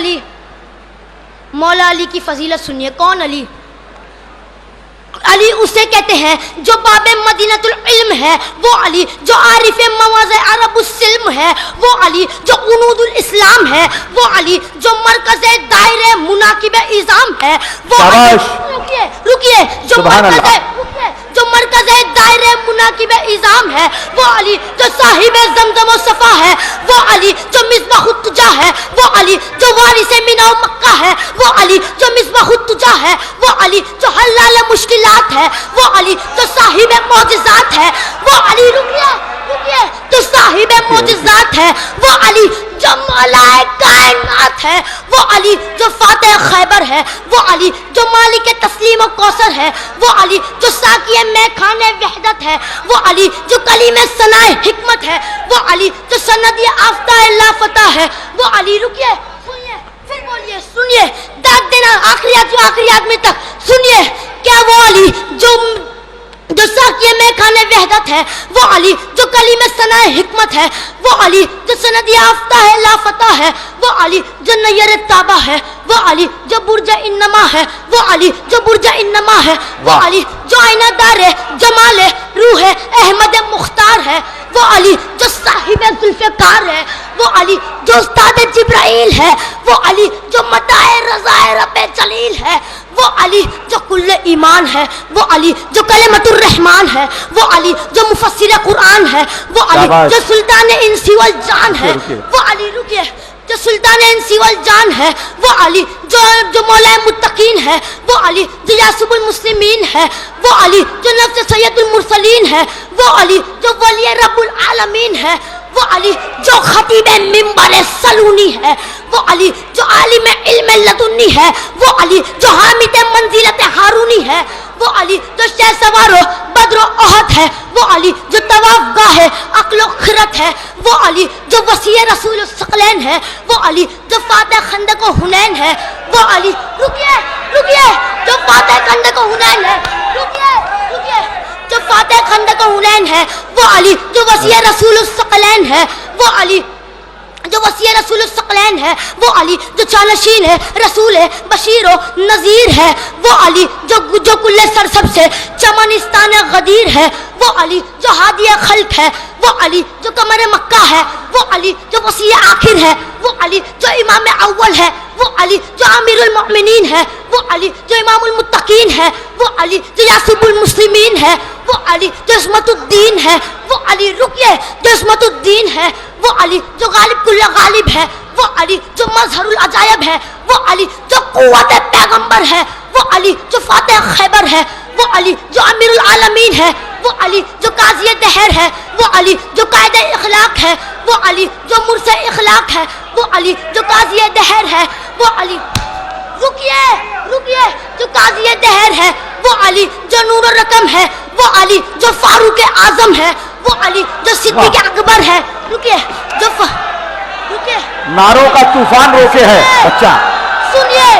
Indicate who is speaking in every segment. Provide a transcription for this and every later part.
Speaker 1: अली, मौला अली की फजीलत सुनिए। कौन अली? अली उसे कहते हैं जो बाबे मदीनतुल इल्म है, वो अली जो आरिफे मवाज़े अरबुस्सिल्म है, वो अली जो उनूदुल इस्लाम है, वो अली जो मरकज़े दायरे मुनाकिब इज़ाम है, वो अली। रुकिए जो मरकज़े दायरे मुनाकिब इज़ाम है, वो अली जो साहिब ज़मज़म व सफ़ा है, वो अली जो मिस्बाहुत तुजा है, वो अली जो वारिसे मिना व मक्का है, वो अली जो मिस्बाहुत तुजा है, वो अली जो हल्लाल मुश्किलात है, वो अली जो साहिब मौजिज़ात है, वो अली। रुकिए जो साहिब मौजिज़ात है, वो अली जो मौलाए कायनात है, वो अली जो फातिह खैबर है, वो अली जो मालिक तस्लीम व कौसर है, वो अली जो साकिए मैखाने वहदत है, वो अली जो कलीमे सनाए हिकमत है, वो अली जो सनदी आफ्ताए लाफता है, वो अली। रुकिए सुनिए, फिर बोलिए, सुनिए, दाद देना आखिरी आदमी तक सुनिए। क्या वो अली जो साकिए में खाने वहदत है, वो अली जो कली में सनाए हिकमत है, वो अली जो सनदी आफ्ता है लाफता है, वो अली जो नैयर ताबा है, वो अली जो बुर्जा इन्नमा है, वो अली जो बुर्जा इन्नमा है, वो अली जो आईनादार जमाल रूह अहमद मुख्तार है, वो अली जो साहिब जुल्फ़िकार है, वो अली जो उस्ताद जिब्राइल है, वो अली जो मताए रज़ाए रब्बे जलील है, वो अली जो कुल्ले ईमान है, वो अली जो कलिमतुर रहमान है, वो अली जो मुफस्सिर कुरान है, वो अली जो सुल्तान इंसी वल जान है, वो अली। रुकिए जो सुल्तान इंसी वल जान है, वो अली जो मौला मुत्तकीन है, वो अली जो यासुबुल मुस्लिमीन है, वो अली जो नफ्स सैयदुल मुरसलीन है, वो अली जो वली रब्बुल आलमीन है, वो अली जो खतीब मिंबर सलूनी है, वो अली जो आलिम इल्म लदुन्नी है, वो अली जो हामिद मंजिलत हारूनी है, वो अली जो शहसवारो बद्र ओहद है, वो अली जो तवाफ गाह है अक्ल खिरत है, वो अली जो वसी रसूल सकलैन है, वो अली जो फातह खंदक व हुनैन है, वो अली। रुकिए जो फातह खंदक व हुनैन है, रुकिए जो फातह खंदक व हुनैन है, वो अली जो वसी रसूल सकलैन है, वो अली जो वसी रसूल सकलैन है, वो अली जो चानशीन है रसूल है बशीर नज़ीर है, वो अली जो कुल्ले सरसब से चमनिस्तान गदीर है, वो अली जो हादिया खल्क है, वो अली जो कमर मक्का है, वो अली जो वसी आखिर है, वो अली जो इमाम अव्वल है, वो अली जो आमिरुल मोमिनीन है, वो अली जो इमामुल मुत्तकीन है, वो अली जो यासिबुल मुस्लिमीन है, वो अली जो इस्मतुद्दीन है, वो अली। रुकिए जो इस्मतुद्दीन है, वो अली जो गालिब कुल्ला गालिब है, वो अली जो मजहरुल अजायब है, वो अली जो कुव्वत पैगंबर है, वो अली जो फातिह खैबर है, वो अली जो अमीरुल आलमीन है, वो अली जो काज़ी दहर है, वो अली जो कायदे इखलाक है, वो अली जो मुर्से इखलाक है, वो अली जो काज़ी दहर है, वो अली। रुकिए जो काज़ी दहर है, वो अली जो नूर रकम है, वो अली जो फारूक आजम है, वो अली जो सिद्दीक अकबर है। रुकिए
Speaker 2: नारों का तूफान रोके है बच्चा।
Speaker 1: सुनिए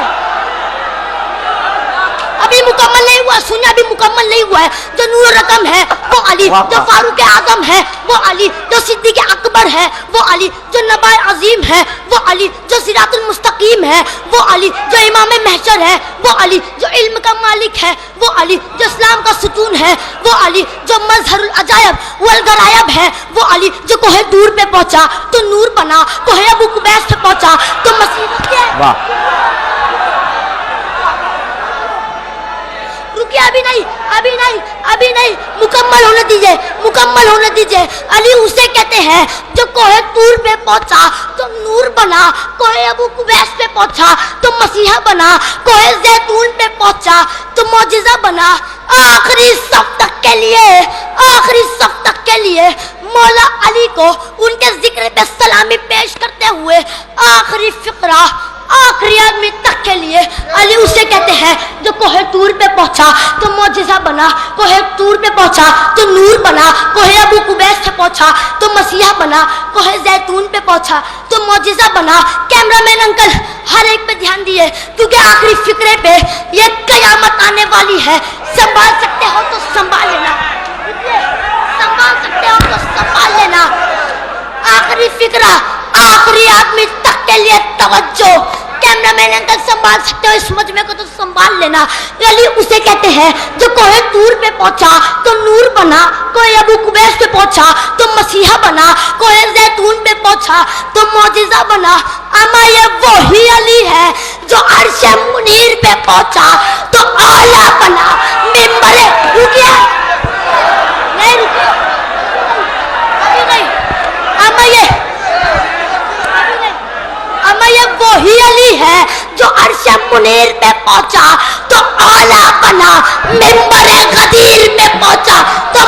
Speaker 1: अभी मुकम्मल नहीं हुआ, सुनिए अभी मुकम्मल नहीं हुआ है। जो नूर रकम है वो अली जो फारूक आजम है, वो अली जो सिद्दीक अकबर है, वो अली जो नबाए अजीम है, वो अली जो सिरातुल मुस्तकीम है, वो अली जो इमाम महशर है, वो अली जो इल्म का मालिक है, वो अली जो इस्लाम का सुतून है, वो अली जो मजहरुल अजायब वल गरायब है, वो अली जो कोहे दूर पे पहुंचा तो नूर बना, कोहे अबू कुबैस पे पहुंचा तो मसीह के। रुकिए अभी नहीं मुकम्मल होने दीजिए। अली उसे कहते हैं जो कोहे तूर पे पहुंचा तो नूर बना, कोहे अबू कुबैस पे पहुंचा तो मसीहा बना, कोहे जैतून पे पहुंचा तो मौजिजा बना। आखिरी सफ तक के लिए मौला अली को उनके जिक्र पे सलामी पेश करते हुए आखिरी फिक्रा आखिरी आदमी तक के लिए अली उसे कहते हैं जो कोहे तूर पे पहुंचा तो मौजिजा बना, कोहे तूर पे पहुंचा तो नूर बना, कोहे अबू कुबैस पे पहुंचा तो मसीहा बना, कोहे जैतून पे पहुंचा तो मौजिजा बना। कैमरामैन अंकल हर एक पे ध्यान दिए क्योंकि आखिरी फिक्रे पे ये कयामत आने वाली है। संभाल सकते हो तो संभाल लेना, संभाल सकते हो तो संभाल लेना। आखिरी फिक्रा आखिरी आदमी तक के लिए तवज्जो। कैमरामैन अंकल संभाल सकते हो, इस मजमे को तो संभाल लेना। अली उसे कहते हैं जो कोहे तूर पे पहुंचा तो नूर बना, कोई अबू कुबैस पे पहुंचा तो मसीहा बना, कोई जैतून पे पहुंचा तो मौजिजा बना। अमा ये वही अली है जो अर्श मुनीर पे पहुंचा तो आला बना। मिंबरे रुकिए, नहीं रुकिए, अभी नहीं। अमा ये वही अली है जो अर्श मुनीर पे पहुंचा तो आला बना, मिंबरे गदीर पे पहुंचा तो